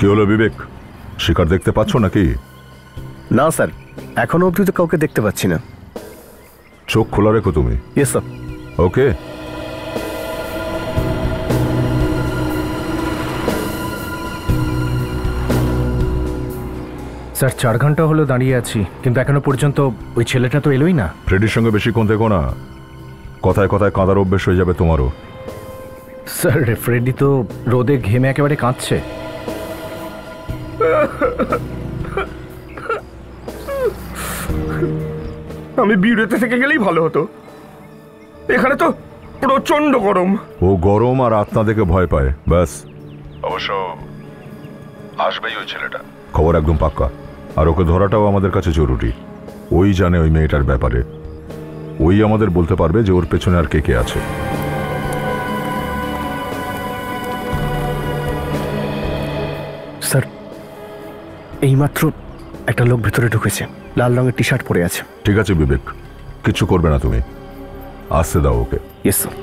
কি হলো বিবেক, শিকার দেখতে পাচ্ছ নাকি? না স্যার, এখনো অবধি তো কাউকে দেখতে পাচ্ছি না। চোখ খোলা রেখো তুমি। Yes sir. ওকে। স্যার 4 ঘন্টা হলো দাঁড়িয়ে আছি, কিন্তু এখনো পর্যন্ত ওই ছেলেটা তো এলোই না। ফ্রেডির সঙ্গে বেশিক্ষণ থেকো না, কথায় কথায় কাঁদার অভ্যেস হয়ে যাবে তোমারও। স্যার ফ্রেডি তো রোদে ঘেমে একেবারে কাঁদছে। আমি বিউরোতে থেকে গেলেই ভালো হতো, এখানে তো প্রচন্ড গরম। ও গরম আর আত্মা দেখে ভয় পায়, ব্যাস। অবশ্য আসবেই ওই ছেলেটা, খবর একদম পাক্কা। আর ওকে ধরাটাও আমাদের কাছে জরুরি। ওই জানে ওই মেয়েটার ব্যাপারে, ওই আমাদের বলতে পারবে যে ওর পেছনে আর কে কে আছে। স্যার এইমাত্র একটা লোক ভেতরে ঢুকেছে, লাল রঙের টি শার্ট পরে আছে। ঠিক আছে বিবেক, কিছু করবে না তুমি, আসতে দাও ওকে। Yes sir.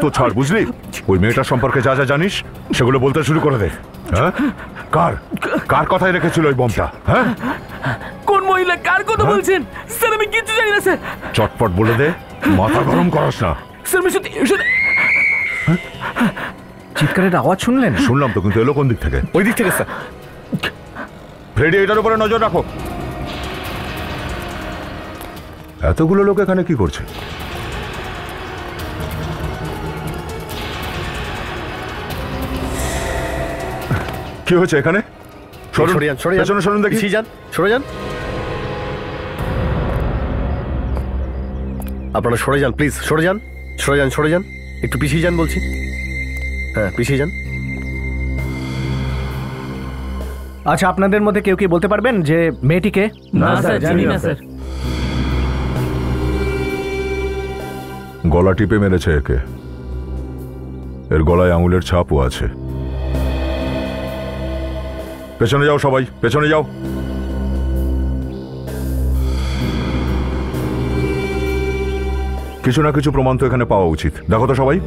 তো ছাড়, বুঝলি? ওই মেয়েটার সম্পর্কে যা যা জানিস সেগুলো বলতে শুরু করে দে। হ্যাঁ, কার কার কথাই রেখেছিল ওই বমটা? হ্যাঁ, কোন মহিলা কার কথা বলছেন স্যার? আমি কিছু জানি না স্যার। চটপট বলে দে, মাথা গরম করাস না। স্যার আমি সত্যি চিৎকারের আওয়াজ শুনলেন? শুনলাম তো, কিন্তু এলো কোন দিক থেকে? ওই দিক থেকে স্যার। ফ্রেডি, এটার উপরে নজর রাখো। এতগুলো লোক এখানে কি করছে? কি হচ্ছে এখানে? সরুন দেখি। যান, সরে যান। আপনারা সরে যান প্লিজ, সরে যান, সরে যান, সরে যান, একটু পিছিয়ে যান বলছি। হ্যাঁ, পিছিয়ে যান। আচ্ছা, আপনাদের মধ্যে কেউ কি বলতে পারবেন যে মেয়েটিকে? না স্যার, জানি না স্যার। গলা টিপে মেরেছে একে, এর গলায় আঙুলের ছাপও আছে। পেছনে যাও সবাই, পেছনে যাও। কিছু না কিছু প্রমাণ তো এখানে পাওয়া উচিত, দেখো তো সবাই।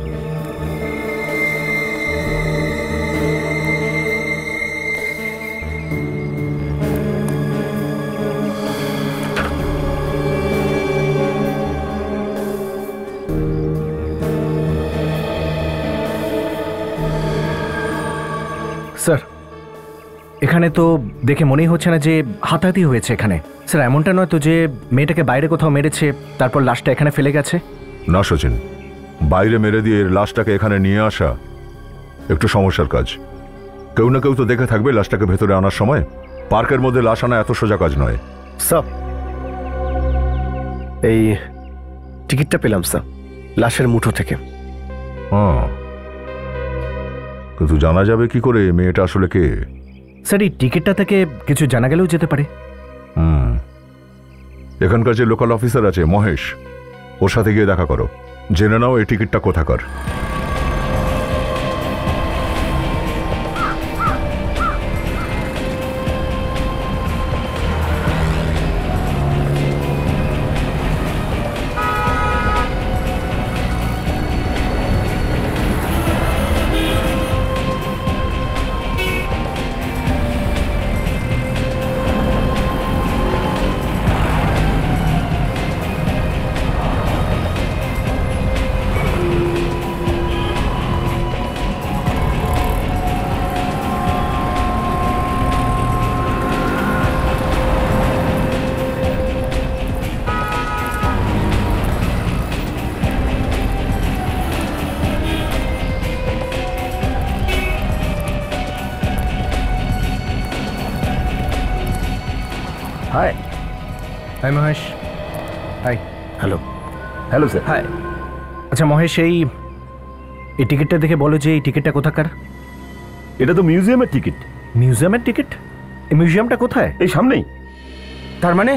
স্যার এখানে তো দেখে মনেই হচ্ছে না যে হাতাহাতি হয়েছে এখানে। স্যার এমনটা নয় তো যে মেয়েটাকে বাইরে কোথাও মেরেছে, তারপর লাশটা এখানে ফেলে গেছে? না সচিন, বাইরে মেরে দিয়ে লাশটাকে এখানে নিয়ে আসা একটু সমস্যার কাজ। কেউ না কেউ তো দেখে থাকবে লাশটাকে ভেতরে আনার সময়। পার্কের মধ্যে লাশ আনা এত সোজা কাজ নয়। স্যার এই টিকিটটা পেলাম স্যার, লাশের মুঠো থেকে। হ্যাঁ, কিন্তু জানা যাবে কি করে মেয়েটা আসলে কে? স্যার এই টিকিটটা থেকে কিছু জানা গেলেও যেতে পারে। এখানকার যে লোকাল অফিসার আছে মহেশ, ওর সাথে গিয়ে দেখা করো, জেনে নাও এই টিকিটটা কোথাকার। Hi hi Mahesh. Hi. Hello. Hello sir. Hi. আচ্ছা মহেশ, এই টিকিটটা দেখে বলো যে এই টিকিটটা কোথাকার? এটা তো মিউজিয়ামের টিকিট। মিউজিয়ামের টিকিট? এই মিউজিয়ামটা কোথায়? এই সামনেই। তার মানে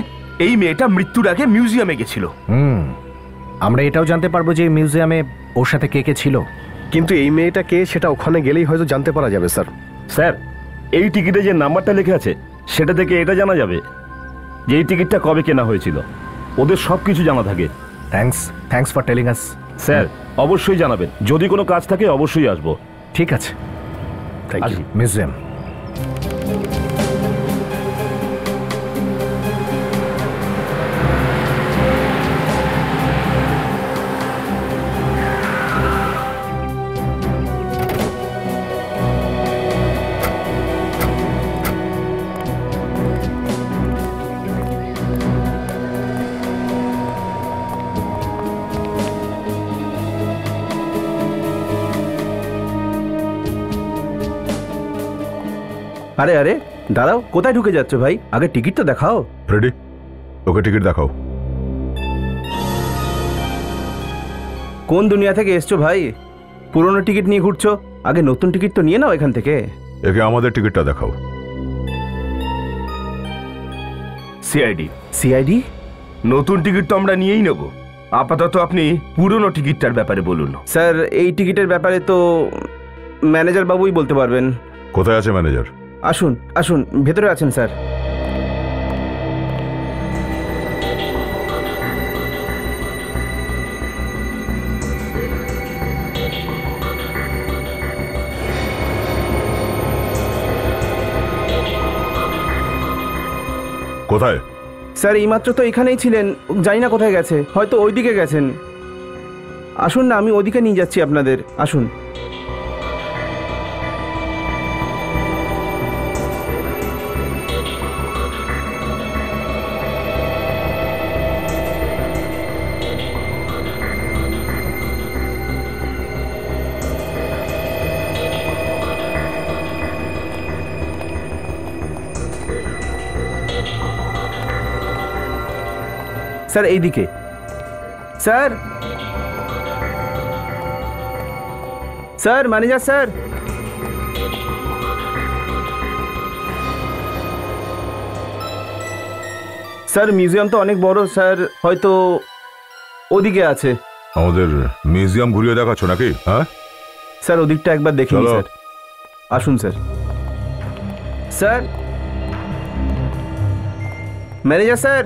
এই মেয়েটা মৃত্যুর আগে মিউজিয়ামে গেছিল। আমরা এটাও জানতে পারবো যে এই মিউজিয়ামে ওর সাথে কে কে ছিল। কিন্তু এই মেয়েটা কে সেটা ওখানে গেলেই হয়তো জানতে পারা যাবে স্যার। স্যার, এই টিকিটে যে নাম্বারটা লেখা আছে সেটা থেকে এটা জানা যাবে যে এই টিকিটটা কবে কেনা হয়েছিল। ওদের সব কিছু জানা থাকে। Thanks for telling us. Sir, অবশ্যই জানাবেন। যদি কোনো কাজ থাকে অবশ্যই আসবো। ঠিক আছে। Thank you. মিউজিয়াম। আরে আরে দাঁড়াও, কোথায় ঢুকে যাচ্ছ ভাই? আগে টিকিট তো দেখাও। ফ্রেডি, ওকে টিকিট দেখাও। কোন দুনিয়া থেকে এসছো ভাই? পুরনো টিকিট নিয়ে ঘুরছো? আগে নতুন টিকিট তো নিয়ে নাও এখান থেকে। একে আমাদের টিকিটটা দেখাও। সিআইডি। সিআইডি? নতুন টিকিট তো আমরা নিয়েই নেব। আপাতত আপনি পুরনো টিকিটটার ব্যাপারে বলুন। স্যার, এই টিকিটের ব্যাপারে তো ম্যানেজার বাবুই বলতে পারবেন। কোথায় আছে ম্যানেজার? আসুন আসুন, ভেতরে আছেন স্যার। কোথায়? স্যার, এইমাত্র তো এখানেই ছিলেন, জানি না কোথায় গেছে, হয়তো ওইদিকে গেছেন। আসুন না, আমি ওদিকে নিয়ে যাচ্ছি আপনাদের, আসুন। স্যার এইদিকে। Sir, sir manager sir. Sir, museum তো অনেক বড় স্যার, হয়তো ওদিকে আছে। আমাদের মিউজিয়াম ঘুরিয়ে দেখাচ্ছ নাকি? হ্যাঁ স্যার, ওদিকটা একবার দেখুন চলো। স্যার। আসুন স্যার। Sir, manager sir.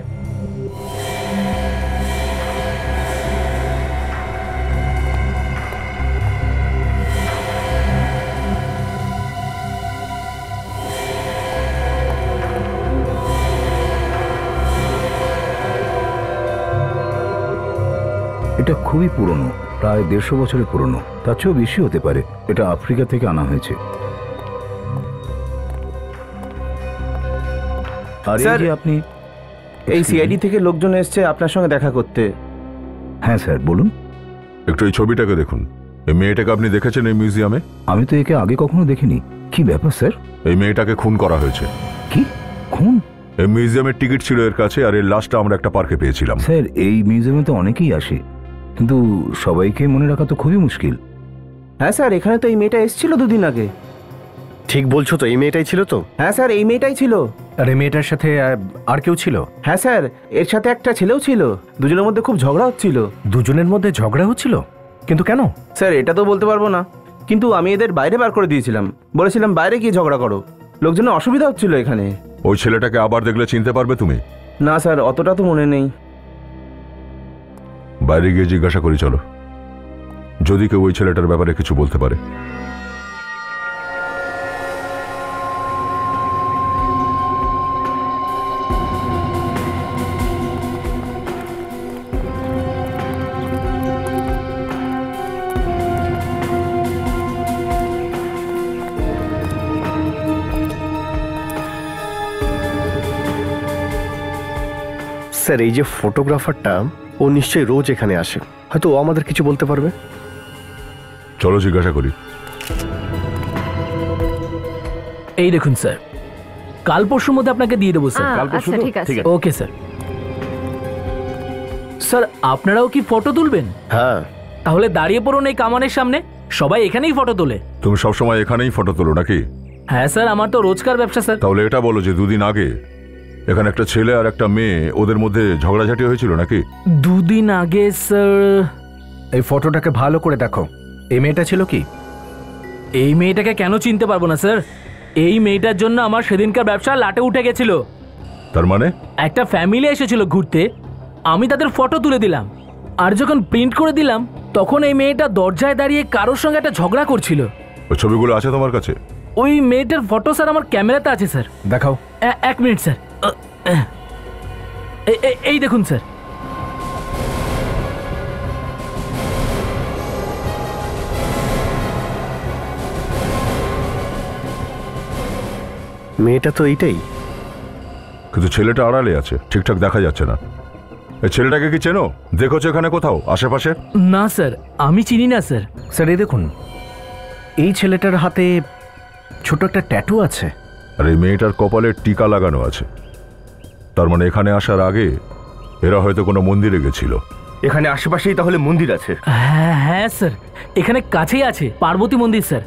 এটা খুবই পুরনো, প্রায় 150 বছরের পুরনো, তার চেয়েও বেশি হতে পারে। এটা আফ্রিকা থেকে আনা হয়েছে। আর এই স্যার, যে আপনি এই সিআইডি থেকে লোকজন এসছে আপনার সঙ্গে দেখা করতে। হ্যাঁ স্যার, বলুন। একটু এই ছবিটাকে দেখুন। এই মেয়েটাকে আপনি দেখেছেন এই মিউজিয়ামে? আমি তো একে আগে কখনো দেখিনি। কি ব্যাপার স্যার? এই মেয়েটাকে খুন করা হয়েছে। কি খুন? এই মিউজিয়ামের টিকিট ছিল এর কাছে, আর এর লাশটা আমরা একটা পার্কে পেয়েছিলাম। স্যার, এই মিউজিয়ামে তো অনেকেই আসে, কিন্তু সবাইকে মনে রাখা তো খুবই মুশকিল। হ্যাঁ স্যার, এখানে তো এই মেয়েটা এসেছিল 2 দিন আগে। ঠিক বলছো তো, এই মেয়েটাই ছিল তো? হ্যাঁ স্যার, এই মেয়েটাই ছিল। আর এই মেয়েটার সাথে আর কেউ ছিল? হ্যাঁ স্যার, এর সাথে একটা ছেলেও ছিল। দুজনের মধ্যে খুব ঝগড়া হচ্ছিল। দুজনের মধ্যে ঝগড়া হচ্ছিল? কিন্তু কেন? স্যার, এটা তো বলতে পারবো না, কিন্তু আমি এদের বাইরে বার করে দিয়েছিলাম, বলেছিলাম বাইরে গিয়ে ঝগড়া করো। লোকজনের অসুবিধা হচ্ছিল এখানে। ওই ছেলেটাকে আবার দেখলে চিনতে পারবে তুমি? না স্যার, অতটা তো মনে নেই। বাইরে গিয়ে জিজ্ঞাসা করি চলো, যদি কেউ ওই ছেলেটার ব্যাপারে কিছু বলতে পারে। স্যার, এই যে ফটোগ্রাফারটা, ও নিশ্চয়ই রোজ এখানে আসে, হয়তো ও আমাদের কিছু বলতে পারবে। চলো জিজ্ঞাসা করি। এই দেখুন স্যার, কাল পরশুর মধ্যে আপনাকে দিয়ে দেবো স্যার। কাল পরশু আচ্ছা, তো? ঠিক আছে। ঠিক আছে। Okay sir. স্যার আপনারাও কি ফটো তুলবেন? হ্যাঁ, তাহলে দাঁড়িয়ে পড়ুন এই কামানের সামনে, সবাই এখানেই ফটো তোলে। তুমি সবসময় এখানেই ফটো তোলো নাকি? হ্যাঁ স্যার, আমার তো রোজকার ব্যবসা স্যার। তাহলে এটা বলো যে দুদিন আগে এখানে একটা ছেলে আর একটা মেয়ে, ওদের মধ্যে ঝগড়াঝাটি হয়েছিল নাকি? দুদিন আগে স্যার। এই ফটোটাকে ভালো করে দেখো, এই মেয়েটা ছিল কি? এই মেয়েটাকে কেন চিনতে পারবো না স্যার? এই মেয়েটার জন্য আমার সেদিনকার ব্যবসা লাটে উঠে গেছিল। তার মানে? একটা ফ্যামিলি এসেছিল ঘুরতে, আমি তাদের ফটো তুলে দিলাম, আর যখন প্রিন্ট করে দিলাম তখন এই মেয়েটা দরজায় দাঁড়িয়ে কারোর সঙ্গে একটা ঝগড়া করছিল। ওই ছবিগুলো আছে তোমার কাছে? ওই মেয়েটার ফটো স্যার আমার ক্যামেরাতে আছে স্যার। দেখাও। এক মিনিট স্যার। এই দেখুন স্যার। মেয়েটা তো এইটাই। কিন্তু ছেলেটা আড়ালে আছে, ঠিকঠাক দেখা যাচ্ছে না। এই ছেলেটাকে কি চেনো? দেখোছো এখানে কোথাও আশেপাশে? না স্যার, আমি চিনি না স্যার। স্যার এই দেখুন, এই ছেলেটার হাতে ছোট একটা ট্যাটু আছে। আর এই মেয়েটার কপালে টিকা লাগানো আছে। তার মানে এখানে আসার আগে এরা হয়তো কোনো মন্দিরে গেছিল। এখানে আশেপাশেই তাহলে মন্দির আছে? হ্যাঁ হ্যাঁ স্যার, এখানে কাছেই আছে পার্বতী মন্দির স্যার,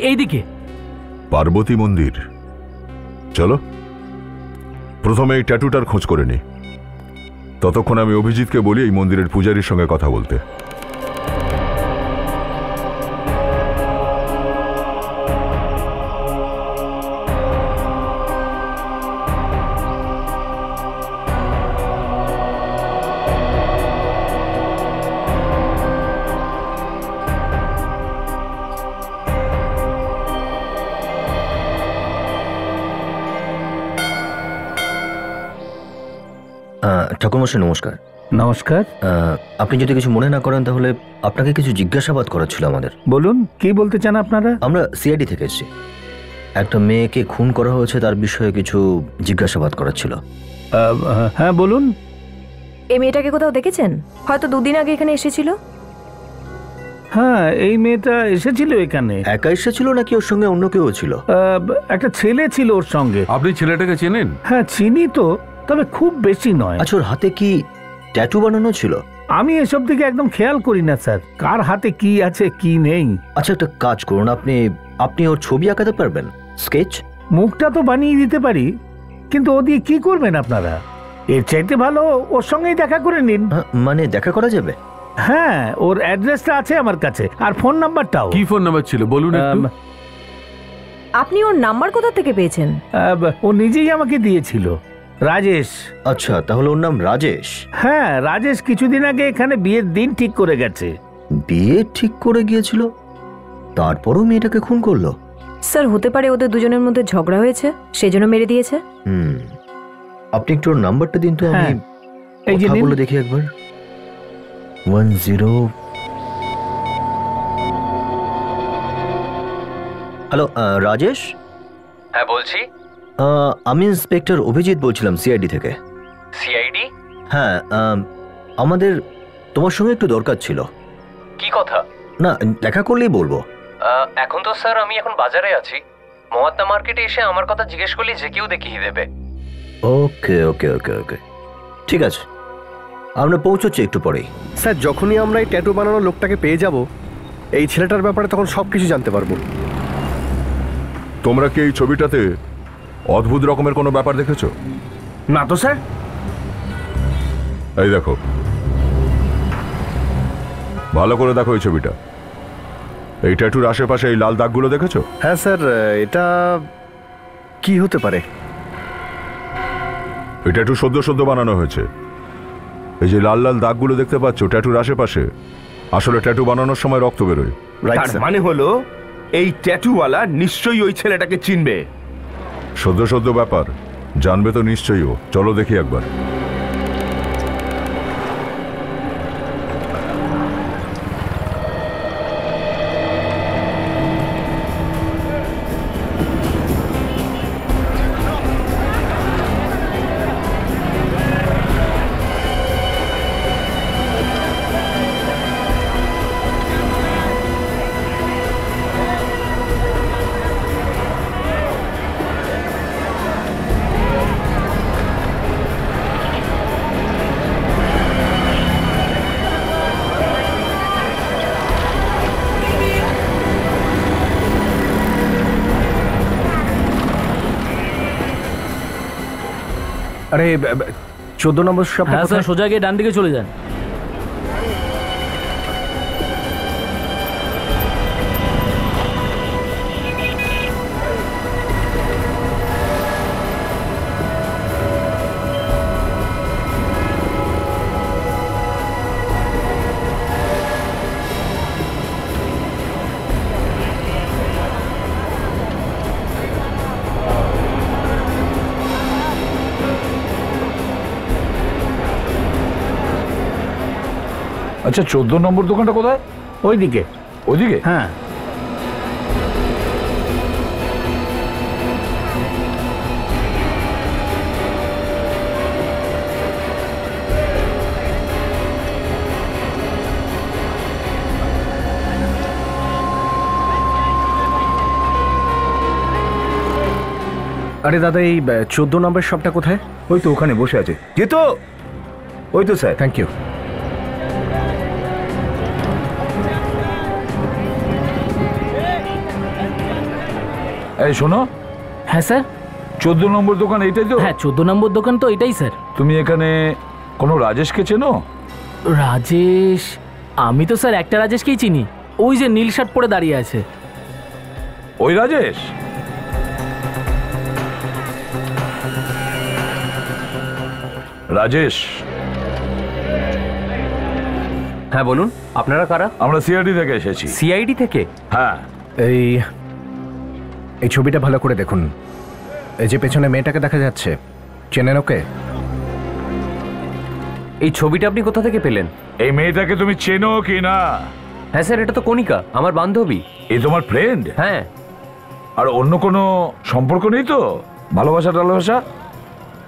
এইদিকে। পার্বতী মন্দির? চলো প্রথমে এই ট্যাটুটার খোঁজ করে নি। ততক্ষণ আমি অভিজিৎকে বলি এই মন্দিরের পূজারীর সঙ্গে কথা বলতে। ঠাকুরমশাই নমস্কার। নমস্কার। আপনি যদি কিছু মনে না করেন তাহলে আপনাকে কিছু জিজ্ঞাসাবাদ করার ছিল আমাদের। বলুন, কি বলতে চান আপনারা? আমরা সিআইডি থেকে এসেছি। একটা মেয়েকে খুন করা হয়েছে, তার বিষয়ে কিছু জিজ্ঞাসাবাদ করার ছিল। হ্যাঁ বলুন। এই মেয়েটাকে কোথাও দেখেছেন? হয়তো দুদিন আগে এখানে এসেছিল। হ্যাঁ, এই মেয়েটা এসেছিল এখানে। একা এসেছিল নাকি ওর সঙ্গে অন্য কেউ ছিল? একটা ছেলে ছিল ওর সঙ্গে। আপনি ছেলেটাকে চেনেন? হ্যাঁ চিনি তো, তবে খুব বেশি নয়। আচ্ছা, ওর হাতে কি ট্যাটু বানানো ছিল? আমি এসব দিকে একদম খেয়াল করি না স্যার, কার হাতে কি আছে কি নেই। আচ্ছা, একটা কাজ করুন, আপনি ওর ছবি আঁকাতে পারবেন? স্কেচ? মুখটা তো বানিয়ে দিতে পারি, কিন্তু ও দিয়ে কি করবেন আপনারা? এর চাইতে ভালো ওর সঙ্গেই দেখা করে নিন। মানে দেখা করা যাবে? হ্যাঁ, ওর অ্যাড্রেসটা আছে আমার কাছে, আর ফোন নাম্বারটাও। কি ফোন নাম্বার ছিল বলুন একটু। আপনি ওর নাম্বার কোথা থেকে পেয়েছেন? ও নিজেই আমাকে দিয়েছিল, রাজেশ। আচ্ছা, তাহলে ওর নাম রাজেশ? হ্যাঁ, রাজেশ কিছুদিন আগে এখানে বিয়ের দিন ঠিক করে গেছে। বিয়ে ঠিক করে গিয়েছিল, তারপরও মেয়েটাকে খুন করলো? স্যার হতে পারে ওদের দুজনের মধ্যে ঝগড়া হয়েছে, সেজন্য মেরে দিয়েছে। আপনি একটু ওর নাম্বারটা দিন তো, আমি এই যে কথা বলে দেখি একবার। 10। হ্যালো রাজেশ? হ্যাঁ বলছি। আমি ইন্সপেক্টর অভিজিৎ বলছিলাম সিআইডি থেকে। সিআইডি? হ্যাঁ, আমাদের তোমার সঙ্গে একটু দরকার ছিল। কি কথা? না, দেখা করলেই বলবো। এখন তো স্যার আমি এখন বাজারে আছি। মহাত্মা মার্কেটে এসে আমার কথা জিজ্ঞেস করলে যে কেউ দেখিয়ে দেবে। ওকে ওকে ওকে ওকে, ঠিক আছে, আমরা পৌঁছচ্ছি একটু পরেই। স্যার, যখনই আমরা এই ট্যাটু বানানো লোকটাকে পেয়ে যাব, এই ছেলেটার ব্যাপারে তখন সব কিছু জানতে পারবো। তোমরা কি এই ছবিটাতে অদ্ভুত রকমের কোনো ব্যাপার দেখেছো? না তো স্যার। এই দেখো, ভালো করে দেখো এই ছবিটা। এই ট্যাটুর আশেপাশে এই লাল দাগগুলো দেখেছো? হ্যাঁ স্যার, এটা কি হতে পারে? এই ট্যাটু সদ্য বানানো হয়েছে। এই যে লাল লাল দাগগুলো দেখতে পাচ্ছ ট্যাটুর আশেপাশে, আসলে ট্যাটু বানানোর সময় রক্ত বেরোয়। তার মানে হলো এই ট্যাটুওয়ালা নিশ্চয়ই ওই ছেলেটাকে চিনবে। সদ্য ব্যাপার, জানবে তো নিশ্চয়ই ও। চলো দেখি একবার। আরে 14 নম্বর শপটা হ্যাঁ কোথায়? স্যার, সোজা গিয়ে ডান দিকে চলে যান। আচ্ছা 14 নম্বর দোকানটা কোথায়? ওইদিকে। ওইদিকে? হ্যাঁ। আরে দাদা, এই 14 নম্বর শপটা কোথায়? ওই তো ওখানে বসে আছে। যেতো ওই তো স্যার। Thank you. এই শোনো, হ্যাঁ স্যার। 14 নম্বর দোকান এইটাই তো? হ্যাঁ 14 নম্বর দোকান তো এটাই স্যার। তুমি এখানে কোনো রাজেশকে চেনো? রাজেশ? আমি তো স্যার একটা রাজেশকেই চিনি, ওই যে নীল শার্ট পরে দাঁড়িয়ে আছে। ওই রাজেশ? রাজেশ? হ্যাঁ বলুন, আপনারা কারা? আমরা সিআইডি থেকে এসেছি। সিআইডি থেকে? হ্যাঁ। এই ছবিটা ভালো করে দেখুন। এই যে পেছনে মেয়েটাকে দেখা যাচ্ছে, চেনেন ওকে? এই ছবিটা আপনি কোথা থেকে পেলেন? এই মেয়েটাকে তুমি চেনো কি না? হ্যাঁ স্যার, এটা তো কণিকা, আমার বান্ধবী। এই তোমার ফ্রেন্ড? হ্যাঁ। আর অন্য কোনো সম্পর্ক নেই তো? ভালোবাসা টালোবাসা?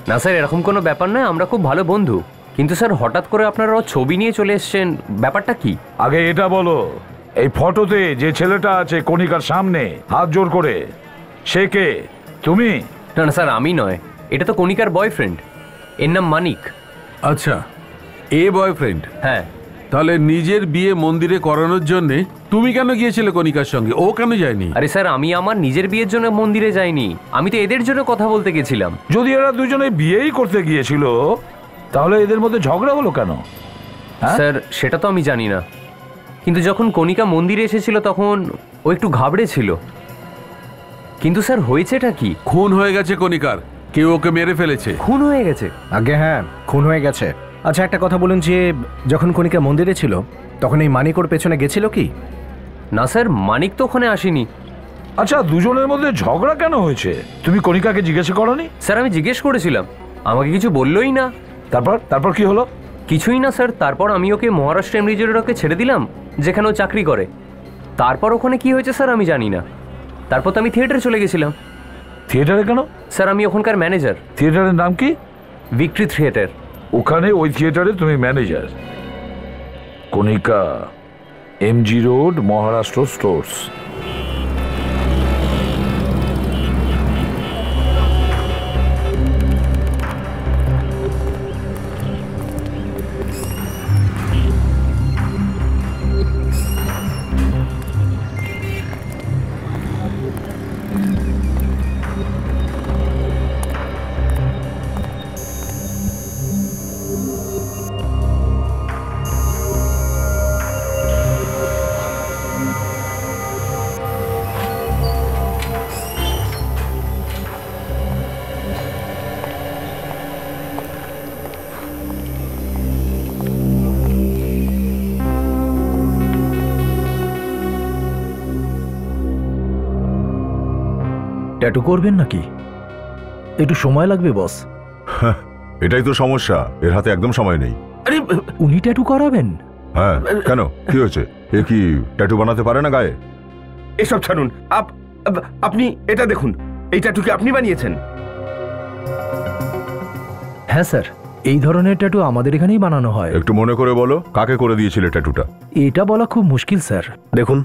না স্যার, এরকম কোনো ব্যাপার নয়, আমরা খুব ভালো বন্ধু। কিন্তু স্যার হঠাৎ করে আপনারা ছবি নিয়ে চলে এসছেন, ব্যাপারটা কি? আগে এটা বলো, এই ফটোতে যে ছেলেটা আছে কণিকার সামনে হাত জোর করে, সে কে? তুমি? না না স্যার, আমি নয়, এটা তো কণিকার বয়ফ্রেন্ড, এর নাম মানিক। আচ্ছা, এ বয়ফ্রেন্ড? হ্যাঁ। তাহলে নিজের বিয়ে মন্দিরে করানোর জন্য তুমি কেন গিয়েছিলে কণিকার সঙ্গে, ও কেন যায়নি? আরে স্যার, আমি আমার নিজের বিয়ের জন্য মন্দিরে যাইনি, আমি তো এদের জন্য কথা বলতে গেছিলাম। যদি এরা দুজনে বিয়েই করতে গিয়েছিল তাহলে এদের মধ্যে ঝগড়া হলো কেন? স্যার সেটা তো আমি জানি না, কিন্তু যখন কণিকা মন্দিরে এসেছিল তখন ও একটু ঘাবড়ে ছিল। কিন্তু স্যার হয়েছেটা কি? খুন হয়ে গেছে কণিকার, কেউ ওকে মেরে ফেলেছে। খুন হয়ে গেছে? আগে হ্যাঁ, খুন হয়ে গেছে। আচ্ছা একটা কথা বলুন, যে যখন কণিকা মন্দিরে ছিল তখন এই মানিক ওর পেছনে গেছিল কি? না স্যার, মানিক তো ওখানে আসেনি। আচ্ছা, দুজনের মধ্যে ঝগড়া কেন হয়েছে তুমি কণিকাকে জিজ্ঞাসা করনি? স্যার আমি জিজ্ঞেস করেছিলাম, আমাকে কিছু বললোই না। তারপর কি হলো? কিছুই না স্যার, তারপর আমি ওকে মহারাষ্ট্র এমরিজেরকে ছেড়ে দিলাম, যেখানে ও চাকরি করে। তারপর ওখানে কি হয়েছে স্যার আমি জানি না। তারপর তো আমি থিয়েটারে চলে গেছিলাম। থিয়েটারে কেন? স্যার আমি ওখানকার ম্যানেজার। থিয়েটারের নাম কি? Victory theatre. ওখানে ওই থিয়েটারে তুমি manager? Kanika, MG road, Maharashtra stores. Tattoo করবেন নাকি? একটু সময় লাগবে বস। এটাই তো সমস্যা, এর হাতে একদম সময় নেই। আরে উনি ট্যাটু করাবেন? হ্যাঁ, কেন কি হয়েছে? এ কি ট্যাটু বানাতে পারে না গায়ে? এসব ছাড়ুন, আপনি এটা দেখুন, এই ট্যাটু কি আপনি বানিয়েছেন? হ্যাঁ স্যার, এই ধরনের ট্যাটু আমাদের এখানেই বানানো হয়। একটু মনে করে বলো, কাকে করে দিয়েছিলে ট্যাটুটা? এটা বলা খুব মুশকিল স্যার। দেখুন,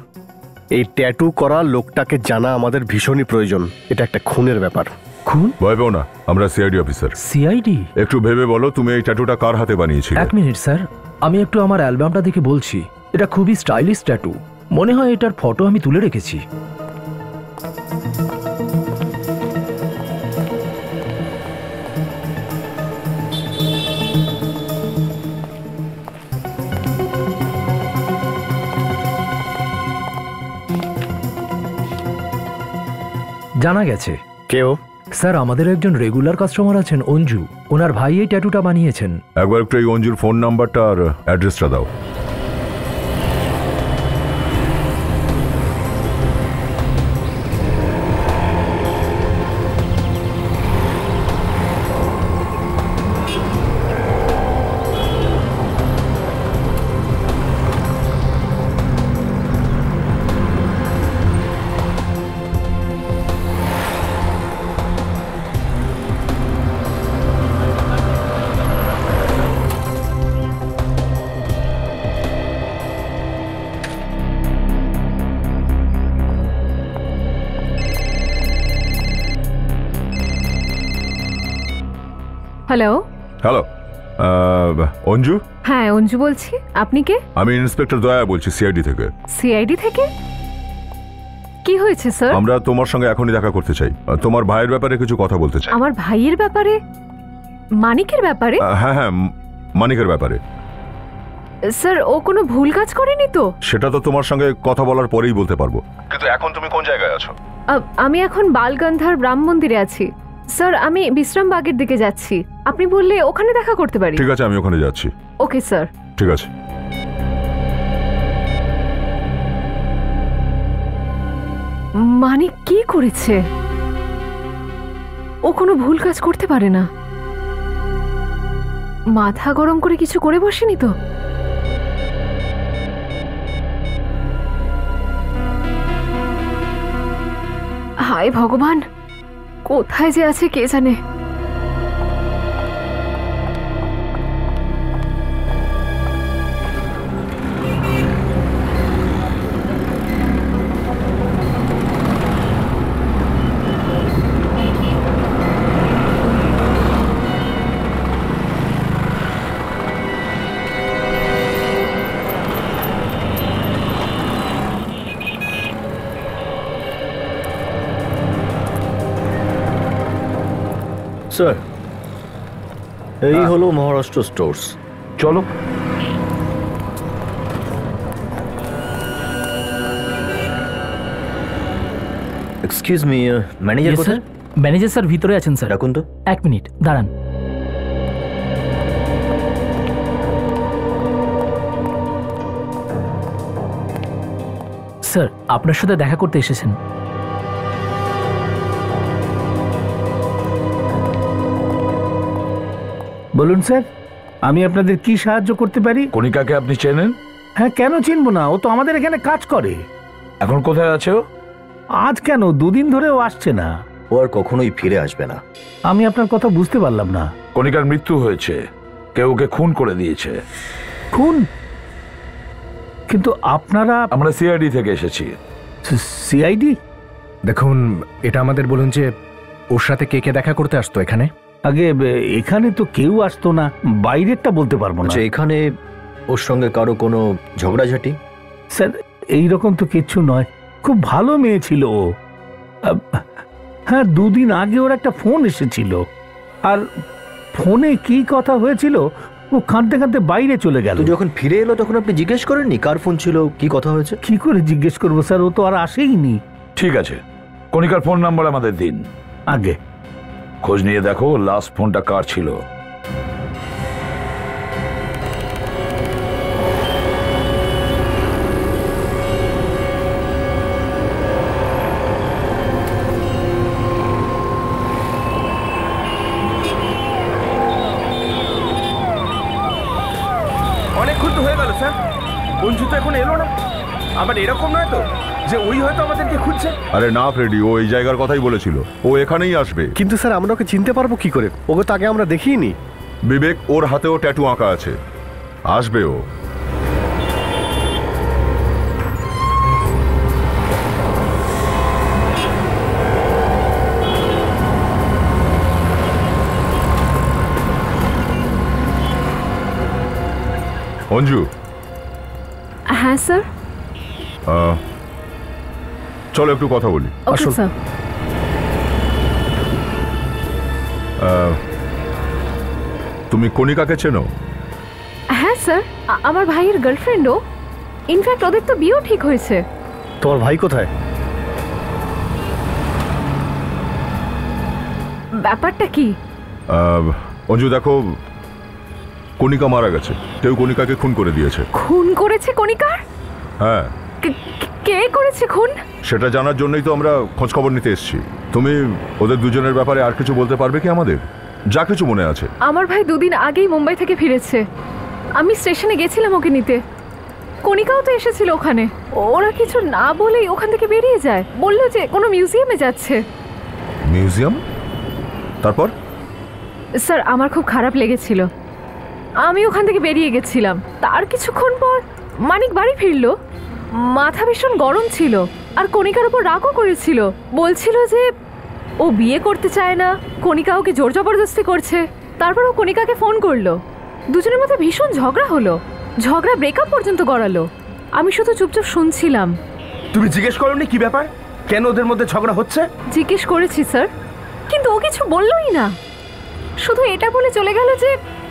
এই ট্যাটু করা লোকটাকে জানা আমাদের ভীষণই প্রয়োজন। এটা একটা খুনের ব্যাপার। খুন? ভয় পেও না, আমরা সিআইডি অফিসার। সিআইডি? একটু ভেবে বলো, তুমি এই ট্যাটুটা কার হাতে বানিয়েছিলে? এক মিনিট স্যার, আমি একটু আমার অ্যালবামটা দেখে বলছি। এটা খুবই স্টাইলিশ ট্যাটু, মনে হয় এটার ফটো আমি তুলে রেখেছি। জানা গেছে। কেউ? স্যার আমাদের একজন রেগুলার কাস্টমার আছেন অঞ্জু, ওনার ভাই এই ট্যাটুটা বানিয়েছেন। একবার একটু এই অঞ্জুর ফোন নাম্বারটা আর অ্যাড্রেসটা দাও। হ্যালো। হ্যালো, অঞ্জু? হ্যাঁ অঞ্জু বলছি, আপনি কে? আমি ইন্সপেক্টর দয়া বলছি, সিআইডি থেকে। সিআইডি থেকে? কি হয়েছে স্যার? আমরা তোমার সঙ্গে এখনই দেখা করতে চাই। তোমার ভাইয়ের ব্যাপারে কিছু কথা বলতে চাই। আমার ভাইয়ের ব্যাপারে? মানিকের ব্যাপারে? হ্যাঁ হ্যাঁ, মানিকের ব্যাপারে। স্যার ও কোনো ভুল কাজ করেনি তো? সেটা তো তোমার সঙ্গে কথা বলার পরেই বলতে পারবো, কিন্তু এখন তুমি কোন জায়গায় আছো? আমি এখন বালগান্ধার রাম মন্দিরে আছি স্যার। আমি বিশ্রামবাগের দিকে যাচ্ছি, আপনি বললে ওখানে দেখা করতে পারি। ঠিক আছে, আমি ওখানে যাচ্ছি। Okay sir. ঠিক আছে। মানিক কি করেছে? ও কোনো ভুল কাজ করতে পারে না। মাথা গরম করে কিছু করে বসেনি তো? হায় ভগবান, কোথায় যে আছে কে জানে। স্যার এই হলো মহারাষ্ট্র স্টোর্স। চলো। এক্সকিউজ মি, ম্যানেজার কোথায়? ম্যানেজার স্যার ভিতরে আছেন স্যার। ডাকুন তো। 1 মিনিট দাঁড়ান। স্যার আপনার সাথে দেখা করতে এসেছেন। বলুন স্যার, আমি আপনাদের কি সাহায্য করতে পারি? কণিকাকে আপনি চেনেন? হ্যাঁ, কেন চিনবো না, ও তো আমাদের এখানে কাজ করে। এখন কোথায় আছে ও? আজ কেন, 2 দিন ধরে ও আসছে না। ও আর কখনোই ফিরে আসবে না। আমি আপনার কথা বুঝতে পারলাম না। কণিকার মৃত্যু হয়েছে, কেউ ওকে খুন করে দিয়েছে। খুন? কিন্তু আপনারা? আমরা সিআইডি থেকে এসেছি। সিআইডি? দেখুন, এটা আমাদের বলুন যে ওর সাথে কে কে দেখা করতে আসতো এখানে? আগে এখানে তো কেউ আসতো না, বাইরেরটা বলতে পারবো না। এখানে ওর সঙ্গে কারো কোনো ঝগড়াঝাটি? স্যার এইরকম তো কিচ্ছু নয়, খুব ভালো মেয়ে ছিল ও। হ্যাঁ, 2 দিন আগে ওর একটা ফোন এসেছিল, আর ফোনে কি কথা হয়েছিল ও কাঁদতে কাঁদতে বাইরে চলে গেল। যখন ফিরে এলো তখন আপনি জিজ্ঞেস করেননি কার ফোন ছিল, কি কথা হয়েছে? কি করে জিজ্ঞেস করবো স্যার, ও তো আর আসেইনি। ঠিক আছে, কণিকার ফোন নাম্বার আমাদের দিন। আগে খোঁজ নিয়ে দেখো লাস্ট ফোনটা কার ছিল। অনেকক্ষণ তো হয়ে গেল স্যার, অঞ্জু তো এখন এলো না। আবার এরকম নয় তো যে ওই হয়তো আমাদেরকে খুঁজছে? আরে না ফ্রেডি, ও এই জায়গার কথাই বলেছিল, ও এখানেই আসবে। কিন্তু স্যার আমরা ওকে চিনতে পারবো কি করে? ওকে তো আগে আমরা দেখিনি। বিবেক, ওর হাতেও ট্যাটু আঁকা আছে, আসবে ও। অঞ্জু। হ্যাঁ স্যার। চলো একটু কথা বলি। Okay sir. তুমি কণিকাকে চেনো? হ্যাঁ স্যার, আমার ভাইয়ের গার্লফ্রেন্ডও। ইনফ্যাক্ট ওদের তো বিয়েও ঠিক হয়েছে। তোমার ভাই কোথায়? ব্যাপারটা কি? অঞ্জু দেখো, কণিকা মারা গেছে। কেউ কণিকাকে খুন করে দিয়েছে। খুন করেছে কণিকার? হ্যাঁ। কে করেছে খুন? সেটা জানার জন্যই তো আমরা খোঁজ খবর নিতে এসেছি। তুমি ওদের দুজনের ব্যাপারে আর কিছু বলতে পারবে কি আমাদের, যা কিছু মনে আছে? আমার ভাই 2 দিন আগেই মুম্বাই থেকে ফিরেছে। আমি স্টেশনে গেছিলাম ওকে নিতে। কণিকাও তো এসেছিল ওখানে। ওরা কিছু না বলেই ওখান থেকে বেরিয়ে যায়। বললো যে কোনো মিউজিয়ামে যাচ্ছে। মিউজিয়াম? তারপর? স্যার আমার খুব খারাপ লেগেছিল। আমি ওখান থেকে বেরিয়ে গেছিলাম। তার কিছুক্ষণ পর মানিক বাড়ি ফিরল। মাথা ভীষণ গরম ছিল আর কণিকার উপর রাগও করেছিল। বলছিল যে ও বিয়ে করতে চায় না, কণিকা ওকে জোর জবরদস্তি করছে। তারপর ও কণিকাকে ফোন করলো। দুজনের মধ্যে ভীষণ ঝগড়া হলো। ঝগড়া ব্রেকআপ পর্যন্ত গড়ালো। আমি শুধু চুপচাপ শুনছিলাম। তুমি জিজ্ঞেস করোনি কি ব্যাপার, কেন ওদের মধ্যে ঝগড়া হচ্ছে? জিজ্ঞেস করেছি স্যার, কিন্তু ও কিছু বললোই না। শুধু এটা বলে চলে গেল যে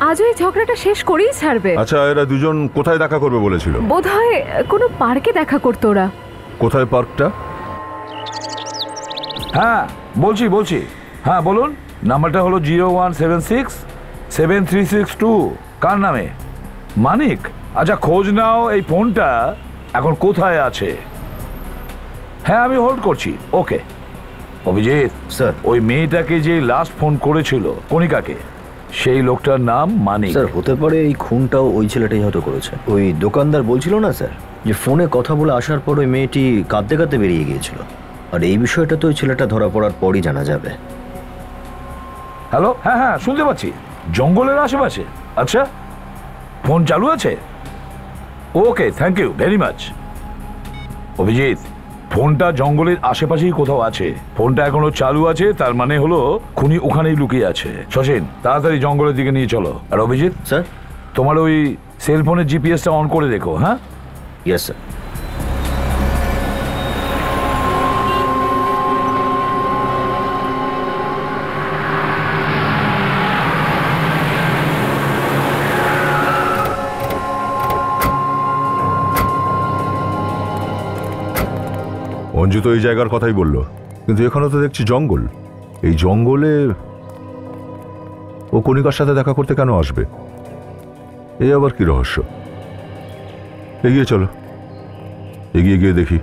আজও এই ঝগড়াটা শেষ করেই ছাড়বে। আচ্ছা, এরা দুজন কোথায় দেখা করবে বলেছিল? বোধহয় কোনো পার্কে দেখা করতো ওরা। কোথায় পার্কটা? হ্যাঁ বলছি। হ্যাঁ বলুন। নাম্বারটা হলো 017673672। কার নামে? মানিক। আচ্ছা খোঁজ নাও এই ফোনটা এখন কোথায় আছে। হ্যাঁ আমি হোল্ড করছি। ওকে। অভিজিৎ স্যার, ওই মেয়েটাকে যে লাস্ট ফোন করেছিল কণিকাকে, সেই লোকটার নাম মানিক। স্যার হতে পারে এই খুনটাও ওই ছেলেটাই হয়তো করেছে। ওই দোকানদার বলছিল না স্যার যে ফোনে কথা বলে আসার পর ওই মেয়েটি কাঁদতে কাঁদতে বেরিয়ে গিয়েছিল। আর এই বিষয়টা তো ওই ছেলেটা ধরা পড়ার পরই জানা যাবে। হ্যালো, হ্যাঁ শুনতে পাচ্ছি। জঙ্গলের আশেপাশে? আচ্ছা, ফোন চালু আছে? Okay, thank you very much. Abhijit, ফোনটা জঙ্গলের আশেপাশেই কোথাও আছে। ফোনটা এখনো চালু আছে, তার মানে হলো খুনি ওখানেই লুকিয়ে আছে। শশীন, তাড়াতাড়ি জঙ্গলের দিকে নিয়ে চলো। আর অভিজিৎ স্যার, তোমার ওই সেলফোনের জিপিএসটা অন করে দেখো। হ্যাঁ, ইয়েস স্যার। অঞ্জু তো এই জায়গার কথাই বললো, কিন্তু এখানে তো দেখছি জঙ্গল। এই জঙ্গলে ও কণিকার সাথে দেখা করতে কেন আসবে? এই আবার কি রহস্য? এগিয়ে চলো, এগিয়ে গিয়ে দেখি।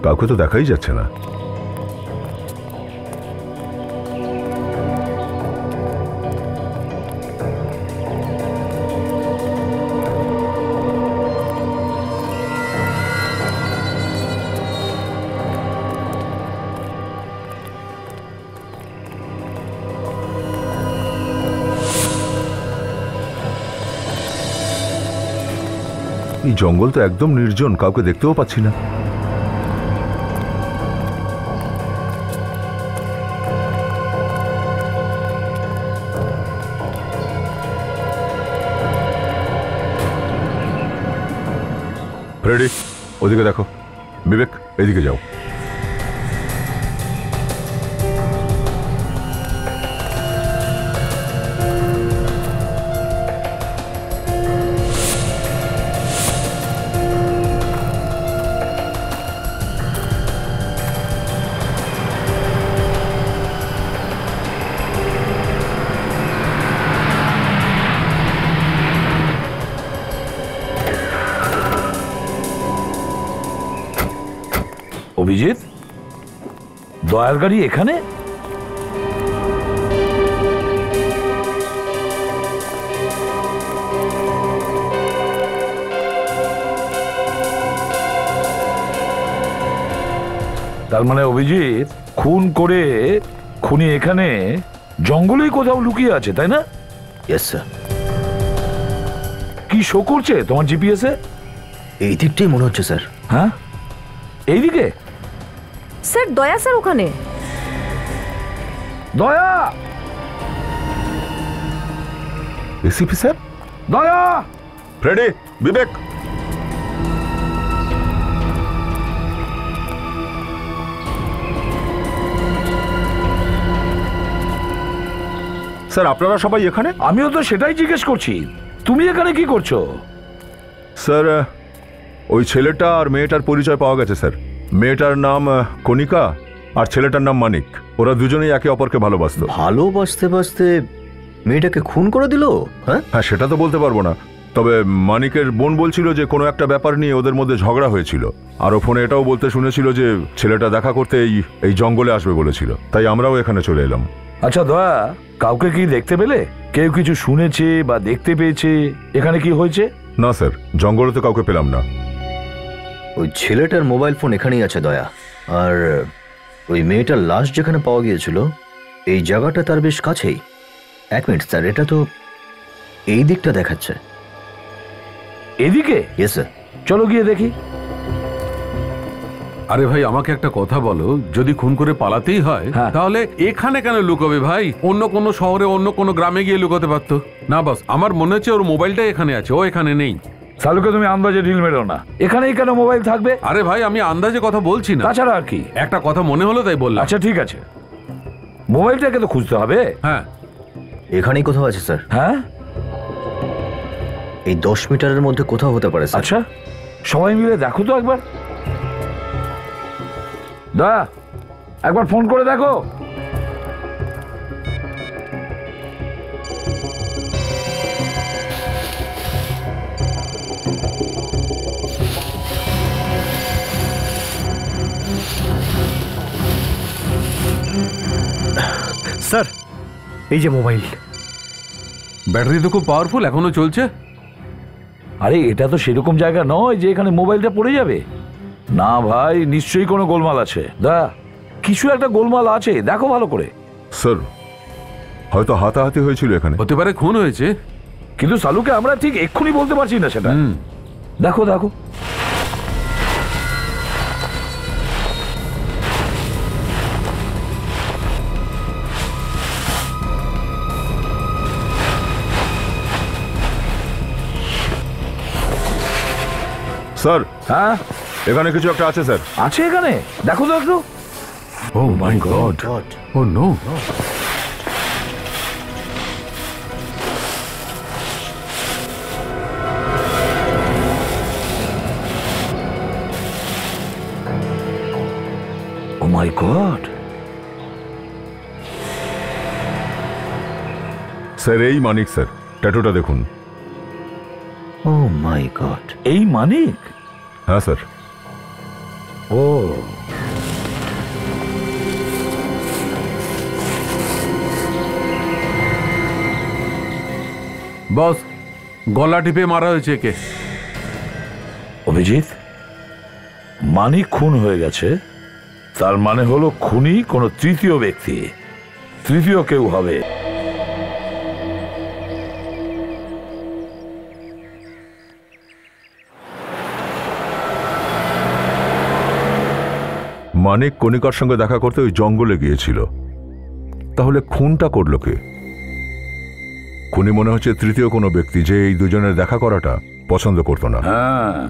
কাউকে তো দেখাই যাচ্ছে না। এই জঙ্গল তো একদম নির্জন, কাউকে দেখতেও পাচ্ছি না। ফ্রেডি, ওদিকে দেখো। বিবেক, এদিকে যাও। অভিজিৎ, দয়ার গাড়ি এখানে? তার মানে অভিজিৎ খুন করে খুনি এখানে জঙ্গলেই কোথাও লুকিয়ে আছে, তাই না? Yes sir. কি শো করছে তোমার জিপিএস এ? এই দিকটাই মনে হচ্ছে স্যার। হ্যাঁ, এইদিকে? স্যার, দয়া স্যার ওখানে। দয়া! ACP sir? দয়া! ফ্রেডি, বিবেক, স্যার আপনারা সবাই এখানে? আমিও তো সেটাই জিজ্ঞেস করছি, তুমি এখানে কি করছো? স্যার, ওই ছেলেটা আর মেয়েটার পরিচয় পাওয়া গেছে স্যার। মেয়েটার নাম কণিকা আর ছেলেটার নাম মানিক। ওরা দুজনেই একে অপরকে ভালোবাসতো। ভালোবাসতে বাসতে মেয়েটাকে খুন করে দিল? হ্যাঁ, সেটা তো বলতে পারবো না, তবে মানিকের বোন বলছিল যে কোনো একটা ব্যাপার নিয়ে ওদের মধ্যে ঝগড়া হয়েছিল। আর ও ফোনে এটাও বলতে শুনেছিল যে ছেলেটা দেখা করতে এই জঙ্গলে আসবে বলেছিল, তাই আমরাও এখানে চলে এলাম। আচ্ছা দয়া, কাউকে কি দেখতে পেলে? কেউ কিছু শুনেছে বা দেখতে পেয়েছে এখানে কি হয়েছে? না স্যার, জঙ্গলে তো কাউকে পেলাম না। ওই ছেলেটার মোবাইল ফোন এখানেই আছে দয়া। আর ওই মেয়েটার লাশ যেখানে পাওয়া গিয়েছিল এই জায়গাটা তার বেশ কাছেই। 1 মিনিট স্যার, এটা তো এই দিকটা দেখাচ্ছে। এদিকে? Yes sir. চলো গিয়ে দেখি। আরে ভাই, আমাকে একটা কথা বলো, যদি খুন করে পালাতেই হয় তাহলে এখানে কেন লুকোবে ভাই? অন্য কোনো শহরে, অন্য কোনো গ্রামে গিয়ে লুকোতে পারতো না? বস, আমার মনে হচ্ছে ওর মোবাইলটা এখানে আছে, ও এখানে নেই। সালুকে তুমি আন্দাজে ঢিল মেরো না, এখানেই কেন মোবাইল থাকবে? আরে ভাই, আমি আন্দাজে কথা বলছি না। তাছাড়া আর কি? একটা কথা মনে হলো তাই বললাম। আচ্ছা ঠিক আছে, মোবাইলটাকে তো খুঁজতে হবে। হ্যাঁ, এখানেই কোথাও আছে স্যার। হ্যাঁ, এই 10 মিটারের মধ্যে কোথাও হতে পারে স্যার। আচ্ছা, সবাই মিলে দেখো তো একবার। দয়া, একবার ফোন করে দেখো। স্যার, এই যে মোবাইল। ব্যাটারি তো খুব পাওয়ারফুল, এখনো চলছে। আরে এটা তো সেরকম জায়গা নয় যে এখানে মোবাইলটা পড়ে যাবে। না ভাই, নিশ্চয়ই কোনো গোলমাল আছে। দয়া, কিছু একটা গোলমাল আছে, দেখো ভালো করে। স্যার, হয়তো হাতাহাতি হয়েছিল এখানে। হতে পারে খুন হয়েছে, কিন্তু সালুকে আমরা ঠিক এক্ষুনি বলতে পারছি না সেটা। দেখো দেখো। স্যার, হ্যাঁ, এখানে কিছু একটা আছে স্যার। আছে এখানে? দেখো তো একটু। ও মাই গড, ও নো। ও মাই গড। স্যার, এই মানিক স্যার, ট্যাটুটা দেখুন। ও মাই গড, এই মানিক? হ্যাঁ স্যার। ও, বস, গলা টিপে মারা হয়েছে একে। অভিজিৎ, মানিক খুন হয়ে গেছে, তার মানে হলো খুনি কোনো তৃতীয় ব্যক্তি, তৃতীয় কেউ হবে। মানিক কণিকার সঙ্গে দেখা করতে ওই জঙ্গলে গিয়েছিল, তাহলে খুনটা করলো কে? খুনি মনে হচ্ছে তৃতীয় কোনো ব্যক্তি, যে এই দুজনের দেখা করাটা পছন্দ করতো না। হ্যাঁ,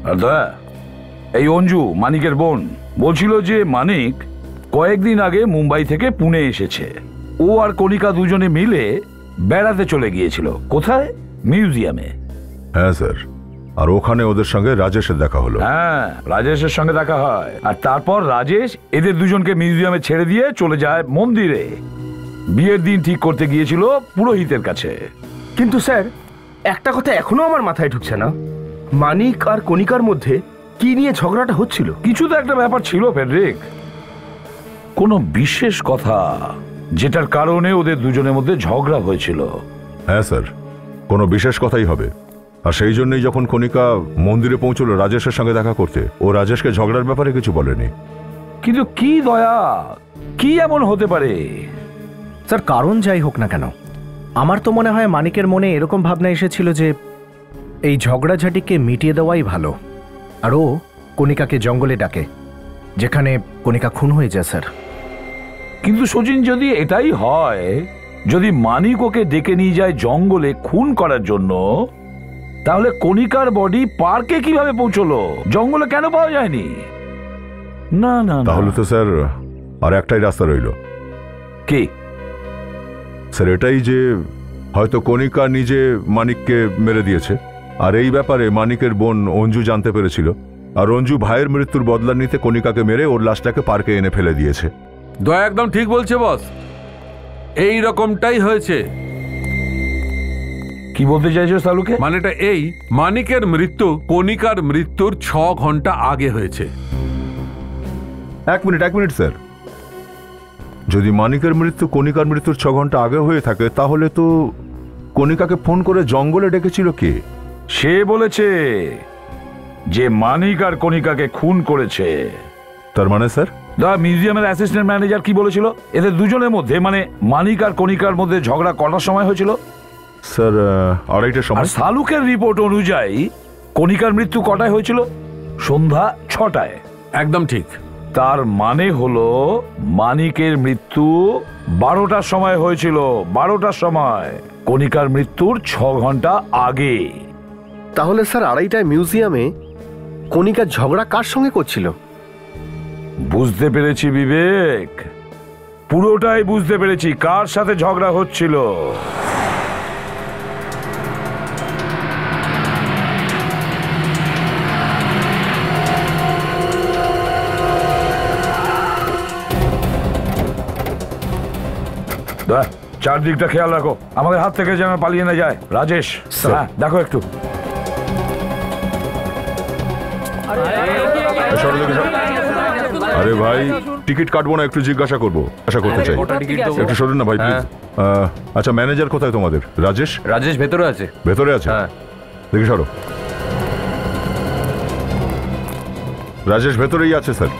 আর দয়া, এই অঞ্জু মানিকের বোন বলছিল যে মানিক কয়েকদিন আগে মুম্বাই থেকে পুনে এসেছে। ও আর কণিকা দুজনে মিলে বেড়াতে চলে গিয়েছিল। কোথায়? মিউজিয়ামে। হ্যাঁ স্যার, আর ওখানে ওদের সঙ্গে রাজেশের দেখা হলো। হ্যাঁ, রাজেশের সঙ্গে দেখা হয়, আর তারপর রাজেশ এদের দুজনকে মিউজিয়ামে ছেড়ে দিয়ে চলে যায় মন্দিরে। বিয়ের দিন ঠিক করতে গিয়েছিল পুরোহিতের কাছে। কিন্তু স্যার, একটা কথা এখনো আমার মাথায় ঢুকছে না, মানিক আর কণিকার মধ্যে কি নিয়ে ঝগড়াটা হচ্ছিল? কিছু তো একটা ব্যাপার ছিল ফেডরিক, কোনো বিশেষ কথা যেটার কারণে ওদের দুজনের মধ্যে ঝগড়া হয়েছিল। হ্যাঁ স্যার, কোনো বিশেষ কথাই হবে। আর সেই জন্যই যখন কণিকা মন্দিরে পৌঁছলো রাজেশের সঙ্গে দেখা করতে, ও রাজেশকে ঝগড়ার ব্যাপারে কিছু বলেনি। কিন্তু কি দয়া, কি এমন হতে পারে? স্যার, কারণ যাই হোক না কেন, আমার তো মনে হয় মানিকের মনে এরকম ভাবনা এসেছিল যে এই ঝগড়াঝাটিকে মিটিয়ে দেওয়াই ভালো, আর ও কণিকাকে জঙ্গলে ডাকে, যেখানে কণিকা খুন হয়ে যায় স্যার। কিন্তু সচিন, যদি এটাই হয়, যদি মানিক ওকে ডেকে নিয়ে যায় জঙ্গলে খুন করার জন্য, তাহলে কণিকার বডি পার্কে কিভাবে পৌঁছলো? জঙ্গলে কেন পাওয়া যায়নি? না না, তাহলে তো স্যার আর একটাই রাস্তা রইল। কি স্যার? এটাই যে হয়তো কণিকা নিজে মানিককে মেরে দিয়েছে, আর এই ব্যাপারে মানিকের বোন অঞ্জু জানতে পেরেছিল, আর রঞ্জু ভাইয়ের মৃত্যুর বদলা নিতে কণিকাকে মেরে ওর লাশটাকে পার্কে এনে ফেলে দিয়েছে। দয়া একদম ঠিক বলছে বস, এই রকমটাই হয়েছে। কি বলতে চাইছো সালুকে? মানেটা এই, মানিকের মৃত্যু কণিকার মৃত্যুর 6 ঘন্টা আগে হয়েছে। এক মিনিট স্যার, যদি মানিকের মৃত্যু কণিকার মৃত্যুর 6 ঘন্টা আগে হয়ে থাকে তাহলে তো কণিকাকে ফোন করে জঙ্গলে ডেকেছিল কে? সে বলেছে যে মানিক আর কণিকাকে খুন করেছে। তার মানে স্যার? দা মিউজিয়ামের অ্যাসিস্ট্যান্ট ম্যানেজার কি বলেছিল? এদের দুজনের মধ্যে মানে মানিক আর কণিকার মধ্যে ঝগড়া করার সময় হয়েছিল? স্যার 2:30টার সময়। সালুকের রিপোর্ট অনুযায়ী কণিকার মৃত্যু কটায় হয়েছিল? সন্ধ্যা 6টায়। একদম ঠিক। তার মানে হলো মানিকের মৃত্যু 12টার সময় হয়েছিল। 12টার সময়, কণিকার মৃত্যুর 6 ঘন্টা আগে। তাহলে স্যার 2:30টায় মিউজিয়ামে কণিকা ঝগড়া কার সঙ্গে করছিল? বুঝতে পেরেছি বিবেক, পুরোটাই বুঝতে পেরেছি কার সাথে ঝগড়া হচ্ছিল। চারদিকটা খেয়াল রাখো, আমাদের হাত থেকে যেন পালিয়ে না যায়। রাজেশ, হ্যাঁ দেখো একটু। আরে ভাই, টিকিট কাটবো না, একটু জিজ্ঞাসা করবো, আশা করতে চাই। একটু সরুন না ভাই প্লিজ। আচ্ছা ম্যানেজার কোথায় তোমাদের? রাজেশ? রাজেশ ভেতরে আছে। ভেতরে আছে? দেখি সরো। রাজেশ ভেতরেই আছে স্যার।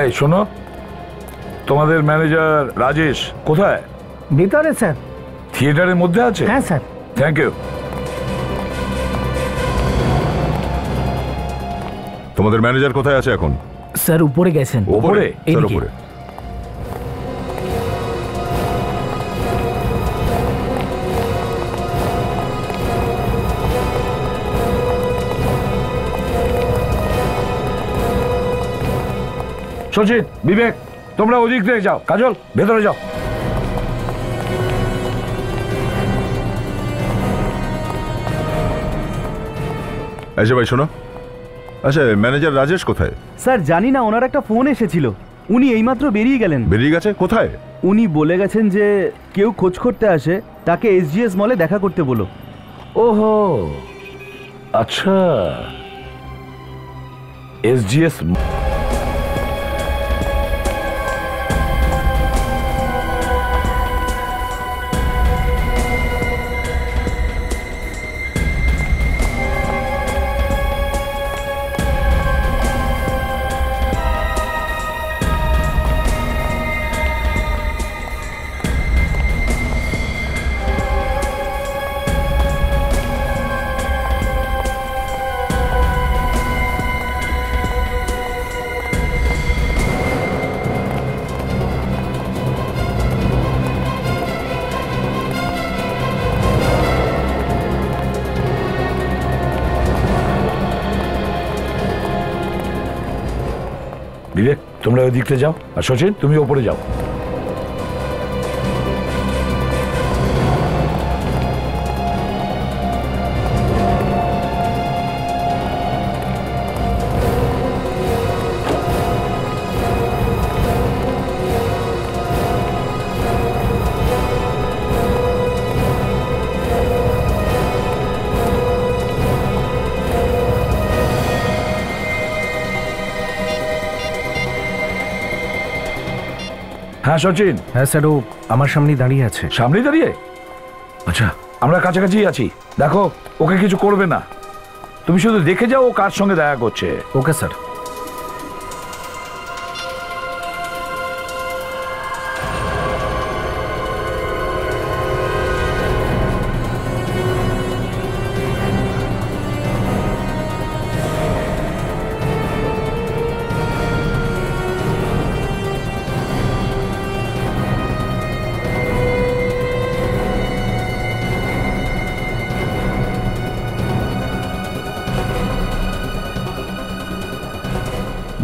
এই শোনো, তোমাদের ম্যানেজার রাজেশ কোথায়? ভিতরে স্যার। থিয়েটারের মধ্যে আছে? হ্যাঁ স্যার। Thank you. তোমাদের ম্যানেজার কোথায় আছে এখন? স্যার উপরে গেছেন। উপরে? স্যার উপরে। সচিন, বিবেক, তোমরা ওদিক থেকে যাও। কাজল, ভেতরে যাও। আচ্ছা ভাই শোনো, আচ্ছা ম্যানেজার রাজেশ কোথায়? স্যার জানি না, ওনার একটা ফোন এসেছিল, উনি এইমাত্র বেরিয়ে গেলেন। বেরিয়ে গেছে? কোথায়? উনি বলে গেছেন যে কেউ খোঁজ করতে আসে, তাকে এসজিএস মলে দেখা করতে বলো। ওহো আচ্ছা, এসজিএস। বিবেক, তোমরা ওই দিকতে যাও, আর সচিন তুমি ওপরে যাও। হ্যাঁ সচিন। হ্যাঁ স্যার, ও আমার সামনেই দাঁড়িয়ে আছে। সামনেই দাঁড়িয়ে? আচ্ছা, আমরা কাছাকাছি আছি, দেখো ওকে কিছু করবে না, তুমি শুধু দেখে যাও ও কার সঙ্গে দেখা করছে। Okay sir.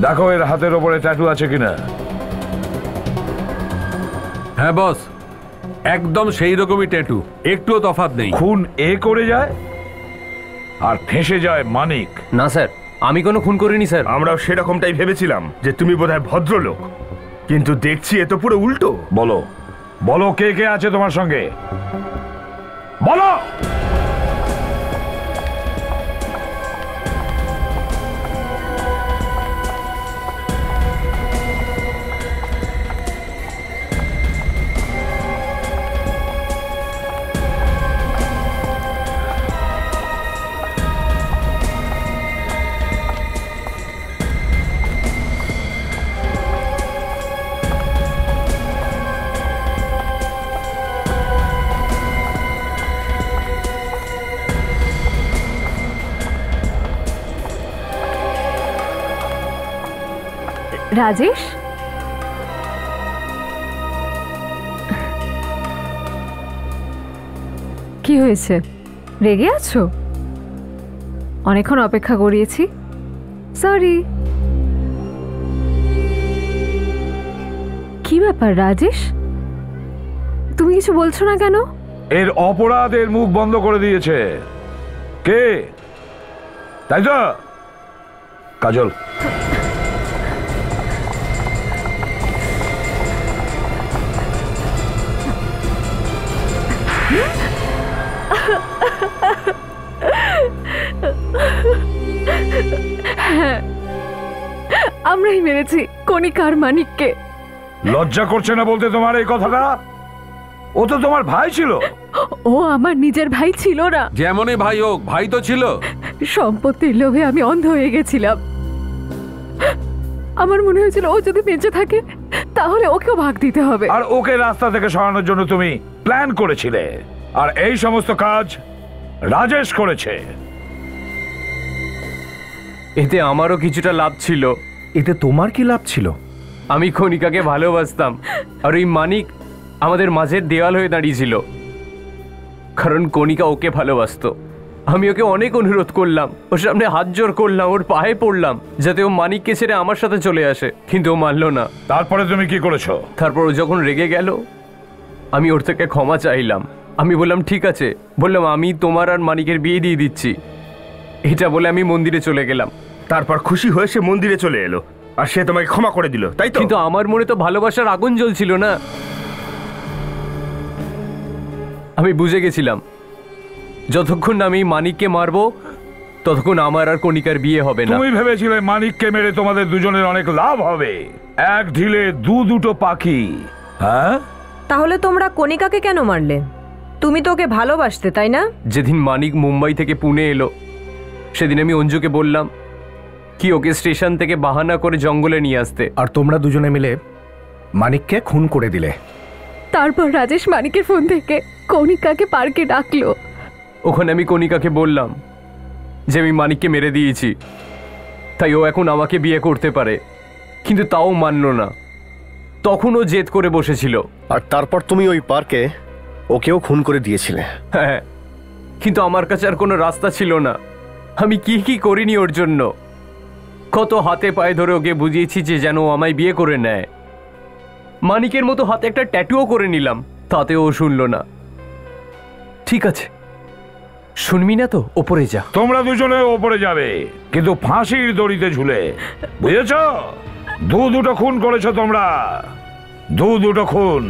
দেখো এর হাতের ওপরে ট্যাটু আছে কিনা। হ্যাঁ বস, একদম সেই রকমই ট্যাটু, একটুও তফাৎ নেই। খুন এ করে যায় আর ফেঁসে যায় মানিক। না স্যার, আমি কোনো খুন করিনি স্যার। আমরাও সেরকমটাই ভেবেছিলাম যে তুমি বোধহয় ভদ্রলোক, কিন্তু দেখছি এ তো পুরো উল্টো। বলো বলো, কে কে আছে তোমার সঙ্গে, বলো। রাজেশ, কি হয়েছে? রেগে আছো? অনেকক্ষণ অপেক্ষা করিয়েছি, সরি। কি ব্যাপার রাজেশ, তুমি কিছু বলছো না কেন? এর অপরাধের মুখ বন্ধ করে দিয়েছে কে, তাই তো? কাজল। হ্যাঁ, আমরাই মেরেছি কণিকার মানিককে। লজ্জা করছে না বলতে তোমার এই কথাটা? ও তো তোমার ভাই ছিল। ও আমার নিজের ভাই ছিল না। যেমনই ভাই হোক, ভাই তো ছিল। সম্পত্তির লোভে আমি অন্ধ হয়ে গেছিলাম। আমার মনে হয়েছিল ও যদি বেঁচে থাকে তাহলে ওকেও ভাগ দিতে হবে। আর ওকে রাস্তা থেকে সরানোর জন্য তুমি প্ল্যান করেছিলে, আর এই সমস্ত কাজ রাজেশ করেছে। এতে আমারও কিছুটা লাভ ছিল। এতে তোমার কি লাভ ছিল? আমি কণিকাকে ভালোবাসতাম, আর ওই মানিক আমাদের মাঝের দেওয়াল হয়ে দাঁড়িয়েছিল, কারণ কণিকা ওকে ভালোবাসতো। আমি ওকে অনেক অনুরোধ করলাম, ওর সামনে হাত জোর করলাম, ওর পায়ে পড়লাম যাতে ও মানিককে ছেড়ে আমার সাথে চলে আসে, কিন্তু ও মানলো না। তারপরে তুমি কি করেছো? তারপর ও যখন রেগে গেল, আমি ওর থেকে ক্ষমা চাইলাম। আমি বললাম ঠিক আছে, বললাম আমি তোমার আর মানিকের বিয়ে দিয়ে দিচ্ছি, এটা বলে আমি মন্দিরে চলে গেলাম। তারপর খুশি হয়ে সে মন্দিরে চলে এলো, আর সে তোমাকে ক্ষমা করে দিল, তাই তো? কিন্তু আমার মনে তো ভালোবাসার আগুন জ্বলছিল না। আমি বুঝে গেছিলাম যতক্ষণ আমি মানিককে মারবো ততক্ষণ আমার আর কণিকার বিয়ে হবে না। তুমি ভেবেছিলে মানিককে মেরে তোমাদের দুজনের অনেক লাভ হবে, এক ঢিলে দুটো পাখি। হ্যাঁ, তাহলে তোমরা কণিকাকে কেন মারলে? তুমি তো ওকে ভালোবাসতে, তাই না? যেদিন মানিক মুম্বাই থেকে পুনে এলো সেদিন আমি অঞ্জুকে বললাম কি ওকে স্টেশন থেকে বাহানা করে জঙ্গলে নিয়ে আসতে, আর তোমরা দুজনে মিলে মানিককে খুন করে দিলে। তারপর রাজেশ মানিকের ফোন থেকে কণিকাকে পার্কে ডাকলো। ওখানে আমি কণিকাকে বললাম যে আমি মানিককে মেরে দিয়েছি, তাই ও এখন আমাকে বিয়ে করতে পারে, কিন্তু তাও মানলো না। তখন ও জেদ করে বসেছিল। আর তারপর তুমি ওই পার্কে ওকেও খুন করে দিয়েছিলে। হ্যাঁ, কিন্তু আমার কাছে আর কোনো রাস্তা ছিল না। আমি কি কি করিনি ওর জন্য, কত হাতে পায়ে ধরে ওকে বুঝিয়েছি যে যেন ও আমায় বিয়ে করে নেয়। মানিকের মতো হাতে একটা ট্যাটুও করে নিলাম, তাতেও ও শুনলো না। ঠিক আছে, শুনবি না তো ওপরে যা। তোমরা দুজনে ওপরে যাবে, কিন্তু ফাঁসির দড়িতে ঝুলে, বুঝেছ? দুটো খুন করেছো তোমরা, দুটো খুন।